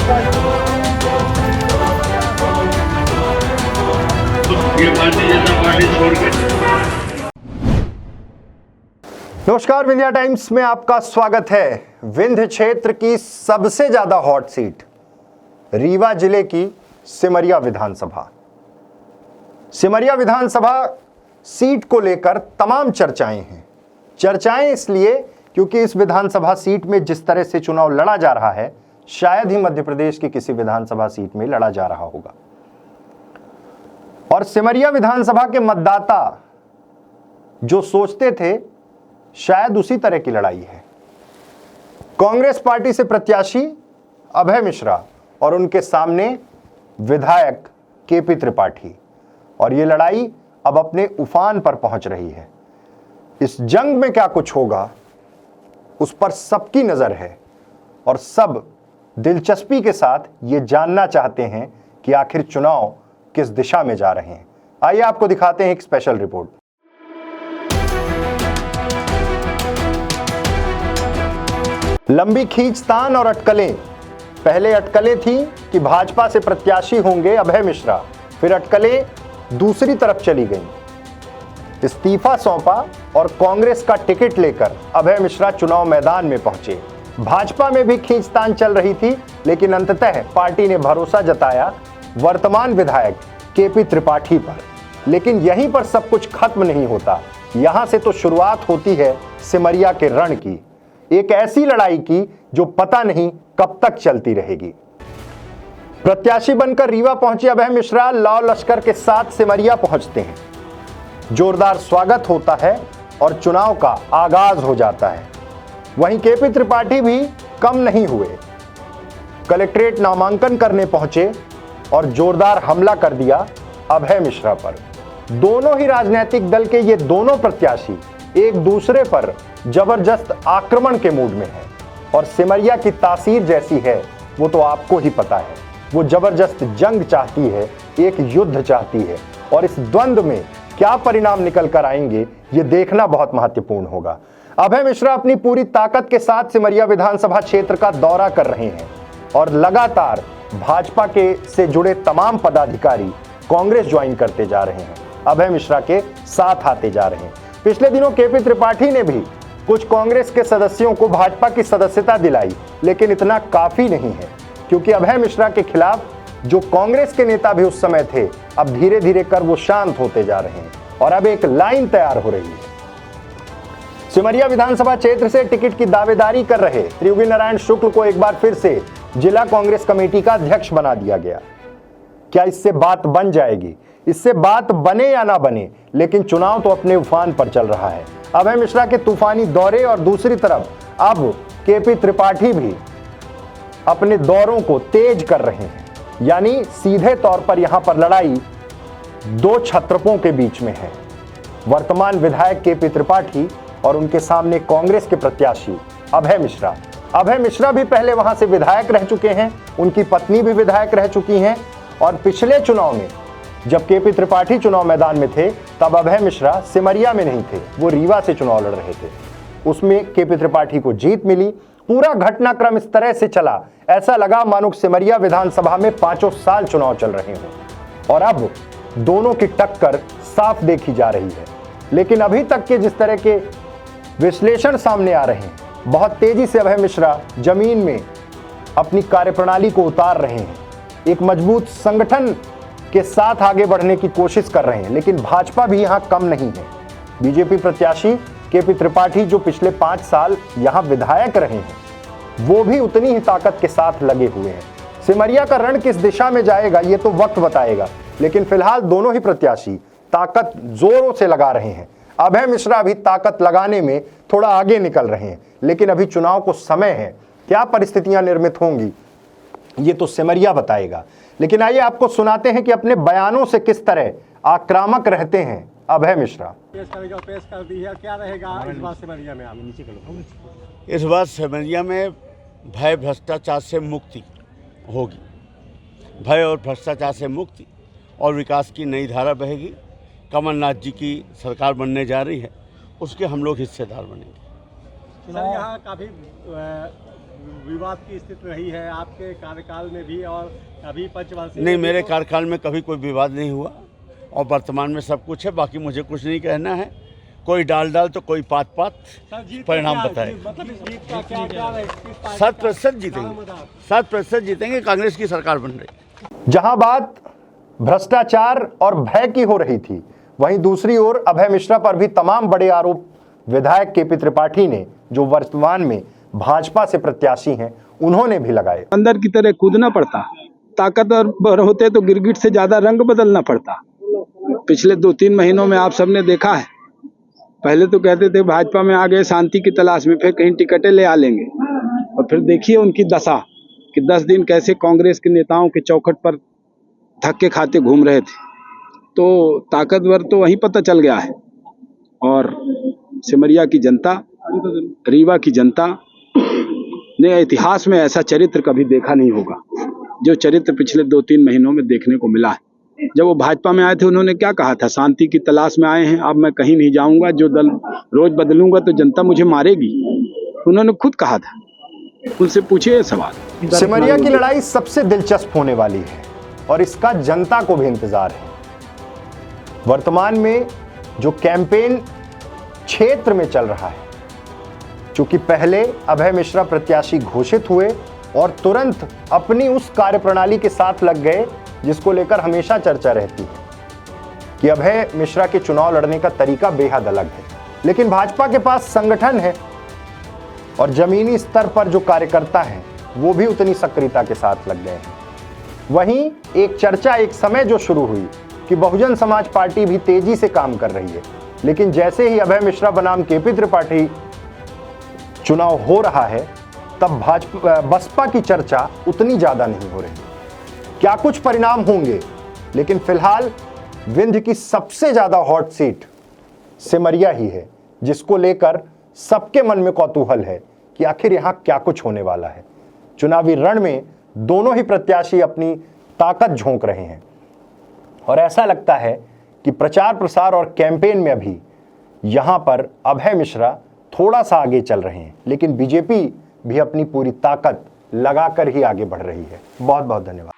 ये भारतीय जनता पार्टी छोड़ के। नमस्कार, विंध्या टाइम्स में आपका स्वागत है। विंध्य क्षेत्र की सबसे ज्यादा हॉट सीट रीवा जिले की सिमरिया विधानसभा। सिमरिया विधानसभा सीट को लेकर तमाम चर्चाएं हैं। चर्चाएं इसलिए क्योंकि इस विधानसभा सीट में जिस तरह से चुनाव लड़ा जा रहा है, शायद ही मध्य प्रदेश की किसी विधानसभा सीट में लड़ा जा रहा होगा। और सिमरिया विधानसभा के मतदाता जो सोचते थे, शायद उसी तरह की लड़ाई है। कांग्रेस पार्टी से प्रत्याशी अभय मिश्रा और उनके सामने विधायक केपी त्रिपाठी, और ये लड़ाई अब अपने उफान पर पहुंच रही है। इस जंग में क्या कुछ होगा, उस पर सबकी नजर है और सब दिलचस्पी के साथ ये जानना चाहते हैं कि आखिर चुनाव किस दिशा में जा रहे हैं। आइए आपको दिखाते हैं एक स्पेशल रिपोर्ट। लंबी खींचतान और अटकलें। पहले अटकलें थी कि भाजपा से प्रत्याशी होंगे अभय मिश्रा, फिर अटकलें दूसरी तरफ चली गईं। इस्तीफा सौंपा और कांग्रेस का टिकट लेकर अभय मिश्रा चुनाव मैदान में पहुंचे। भाजपा में भी खींचतान चल रही थी, लेकिन अंततः पार्टी ने भरोसा जताया वर्तमान विधायक केपी त्रिपाठी पर। लेकिन यहीं पर सब कुछ खत्म नहीं होता। यहां से तो शुरुआत होती है सिमरिया के रण की, एक ऐसी लड़ाई की जो पता नहीं कब तक चलती रहेगी। प्रत्याशी बनकर रीवा पहुंचे अभय मिश्रा लाव लश्कर के साथ सिमरिया पहुंचते हैं। जोरदार स्वागत होता है और चुनाव का आगाज हो जाता है। वहीं केपी त्रिपाठी भी कम नहीं हुए। कलेक्ट्रेट नामांकन करने पहुंचे और जोरदार हमला कर दिया अभय मिश्रा पर। दोनों ही राजनीतिक दल के ये दोनों प्रत्याशी एक दूसरे पर जबरदस्त आक्रमण के मूड में हैं। और सिमरिया की तासीर जैसी है वो तो आपको ही पता है। वो जबरदस्त जंग चाहती है, एक युद्ध चाहती है, और इस द्वंद्व में क्या परिणाम निकल कर आएंगे ये देखना बहुत महत्वपूर्ण होगा। अभय मिश्रा अपनी पूरी ताकत के साथ सिमरिया विधानसभा क्षेत्र का दौरा कर रहे हैं और लगातार भाजपा के से जुड़े तमाम पदाधिकारी कांग्रेस ज्वाइन करते जा रहे हैं, अभय मिश्रा के साथ आते जा रहे हैं। पिछले दिनों केपी त्रिपाठी ने भी कुछ कांग्रेस के सदस्यों को भाजपा की सदस्यता दिलाई, लेकिन इतना काफी नहीं है, क्योंकि अभय मिश्रा के खिलाफ जो कांग्रेस के नेता भी उस समय थे, अब धीरे धीरे कर वो शांत होते जा रहे हैं और अब एक लाइन तैयार हो रही है। सिमरिया विधानसभा क्षेत्र से टिकट की दावेदारी कर रहे त्रियोगी नारायण शुक्ल को एक बार फिर से जिला कांग्रेस कमेटी का अध्यक्ष बना दिया गया। क्या इससे बात बन जाएगी? इससे बात बने या ना बने, लेकिन चुनाव तो अपने उफान पर चल रहा है। अभय मिश्रा के तूफानी दौरे और दूसरी तरफ अब केपी त्रिपाठी भी अपने दौरों को तेज कर रहे हैं। यानी सीधे तौर पर यहां पर लड़ाई दो छत्रपों के बीच में है। वर्तमान विधायक केपी त्रिपाठी और उनके सामने कांग्रेस के प्रत्याशी अभय मिश्रा। अभय मिश्रा भी पहले वहां से विधायक रह चुके हैं, उनकी पत्नी भी विधायक रह चुकी हैं, और पिछले चुनाव में जब केपी त्रिपाठी चुनाव मैदान में थे तब अभय मिश्रा सिमरिया में नहीं थे, वो रीवा से चुनाव लड़ रहे थे। उसमें केपी त्रिपाठी को जीत मिली। पूरा घटनाक्रम इस तरह से चला, ऐसा लगा मानो सिमरिया विधानसभा में 5 साल चुनाव चल रहे हों। और अब दोनों की टक्कर साफ देखी जा रही है। लेकिन अभी तक के जिस तरह के विश्लेषण सामने आ रहे हैं, बहुत तेजी से अभय मिश्रा जमीन में अपनी कार्यप्रणाली को उतार रहे हैं, एक मजबूत संगठन के साथ आगे बढ़ने की कोशिश कर रहे हैं। लेकिन भाजपा भी यहां कम नहीं है। बीजेपी प्रत्याशी केपी त्रिपाठी जो पिछले 5 साल यहां विधायक रहे हैं, वो भी उतनी ही ताकत के साथ लगे हुए हैं। सिमरिया का रण किस दिशा में जाएगा ये तो वक्त बताएगा, लेकिन फिलहाल दोनों ही प्रत्याशी ताकत जोरों से लगा रहे हैं। अभय मिश्रा भी ताकत लगाने में थोड़ा आगे निकल रहे हैं, लेकिन अभी चुनाव को समय है। क्या परिस्थितियां निर्मित होंगी ये तो सिमरिया बताएगा। लेकिन आइए आपको सुनाते हैं कि अपने बयानों से किस तरह आक्रामक रहते हैं अभय मिश्रा। पेश कर दी है, क्या रहेगा इस बार सिमरिया में? आप नीचे करो। इस बार सिमरिया में भय भ्रष्टाचार से मुक्ति होगी, भय और भ्रष्टाचार से मुक्ति और विकास की नई धारा बहेगी। कमलनाथ जी की सरकार बनने जा रही है, उसके हम लोग हिस्सेदार बनेंगे। सर यहाँ काफ़ी विवाद की स्थिति रही है आपके कार्यकाल में भी और अभी पंचवर्षीय नहीं, मेरे कार्यकाल में कभी कोई विवाद नहीं हुआ और वर्तमान में सब कुछ है। बाकी मुझे कुछ नहीं कहना है। कोई डाल तो कोई पात सर, जीत परिणाम क्या- बताए। मतलब इस जीत का क्या रहे? किस पार्टी 7% जीतेंगे, 7% जीतेंगे। कांग्रेस की सरकार बन रही। जहां बात भ्रष्टाचार और भय की हो रही थी, वहीं दूसरी ओर अभय मिश्रा पर भी तमाम बड़े आरोप विधायक केपी त्रिपाठी ने, जो वर्तमान में भाजपा से प्रत्याशी हैं, उन्होंने भी लगाए। अंदर की तरह कूदना पड़ता, ताकतवर होते तो गिरगिट से ज्यादा रंग बदलना पड़ता। पिछले 2-3 महीनों में आप सबने देखा है, पहले तो कहते थे भाजपा में आ गए शांति की तलाश में, फिर कहीं टिकटें ले आ लेंगे, और फिर देखिए उनकी दशा कि 10 दिन कैसे कांग्रेस के नेताओं के चौखट पर धक्के खाते घूम रहे थे। तो ताकतवर तो वहीं पता चल गया है। और सिमरिया की जनता, रीवा की जनता ने इतिहास में ऐसा चरित्र कभी देखा नहीं होगा जो चरित्र पिछले 2-3 महीनों में देखने को मिला है। जब वो भाजपा में आए थे, उन्होंने क्या कहा था? शांति की तलाश में आए हैं, अब मैं कहीं नहीं जाऊंगा, जो दल रोज बदलूंगा तो जनता मुझे मारेगी, उन्होंने खुद कहा था। उनसे पूछिए सवाल। सिमरिया की लड़ाई सबसे दिलचस्प होने वाली है और इसका जनता को भी इंतजार है। वर्तमान में जो कैंपेन क्षेत्र में चल रहा है, चूंकि पहले अभय मिश्रा प्रत्याशी घोषित हुए और तुरंत अपनी उस कार्यप्रणाली के साथ लग गए जिसको लेकर हमेशा चर्चा रहती है कि अभय मिश्रा के चुनाव लड़ने का तरीका बेहद अलग है। लेकिन भाजपा के पास संगठन है और जमीनी स्तर पर जो कार्यकर्ता हैं वो भी उतनी सक्रियता के साथ लग गए हैं। वहीं एक चर्चा एक समय जो शुरू हुई कि बहुजन समाज पार्टी भी तेजी से काम कर रही है, लेकिन जैसे ही अभय मिश्रा बनाम केपी त्रिपाठी चुनाव हो रहा है, तब बसपा की चर्चा उतनी ज्यादा नहीं हो रही। क्या कुछ परिणाम होंगे, लेकिन फिलहाल विंध्य की सबसे ज्यादा हॉट सीट सिमरिया ही है, जिसको लेकर सबके मन में कौतूहल है कि आखिर यहां क्या कुछ होने वाला है। चुनावी रण में दोनों ही प्रत्याशी अपनी ताकत झोंक रहे हैं और ऐसा लगता है कि प्रचार प्रसार और कैंपेन में अभी यहां पर अभय मिश्रा थोड़ा सा आगे चल रहे हैं, लेकिन बीजेपी भी अपनी पूरी ताकत लगाकर ही आगे बढ़ रही है। बहुत बहुत धन्यवाद।